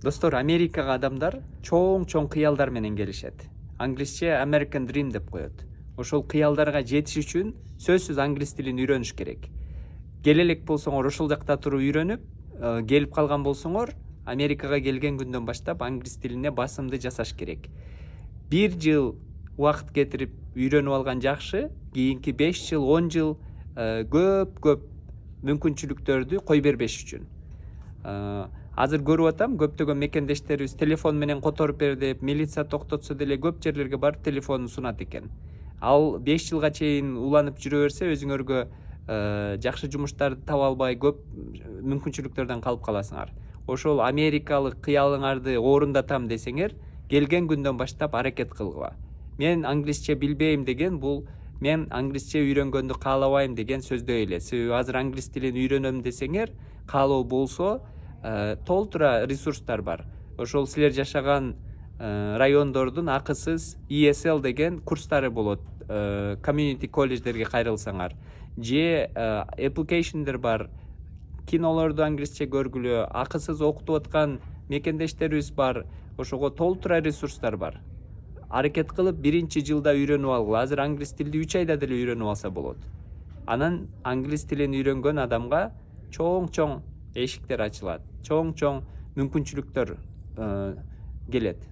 Достор, Америкага адамдар чоң кыялдар менен келишет. Англисче American Dream деп коет. Ошол кыялдарга жетиш үчүн сөзсүз англис тилин үйрөнүш керек. Келе элек болсоңор ошол жакта туруп үйрөнүп, келип калган болсоңор, Америкага келген күндөн баштап англис тилине басымды жасаш керек. 1 жыл убакыт кетирип үйрөнүп алган жакшы, кийинки 5 жыл, 10 жыл көп мүмкүнчүлүктөрдү кой бербеш үчүн. Азыр көрүп атам, көптөгөн мекендештерибиз телефон менен которуп бер деп, милиция токтотсо деле көп жерлерге барып телефонун сунат экен. Ал 5 жылга чейин уланып жүрө берсе, өзүңөргө жакшы жумуштарды таба албай көп мүмкүнчүлүктөрдөн калып каласыңар. Ошол америкалык кыялыңарды орундатам десеңер, келген күндөн баштап аракет кылгыла. Мен англисче билбейм деген бул мен англисче үйрөнгөндү каалабайм деген сөздөй эле. Себеби азыр англис тилин үйрөнөм десеңер, каалоо болсо, толтура ресурстар бар. Ошол силер жашаган райондордун акысыз ESL деген курстары болот. Community колледждерге кайрылсаңар. Же applicationдер бар. Кинолорду англисче көргүлө, акысыз окутуп аткан мекендештерибиз бар. Ошого толтура ресурстар бар. Аракет кылып 1-жылда үйрөнүп алгыла. Азыр англис тилди 3 айда деле үйрөнүп алса болот. Анан англис тилин үйрөнгөн адамга чоң эшиктер ачылат. Чоң мүмкүнчүлүктөр келет.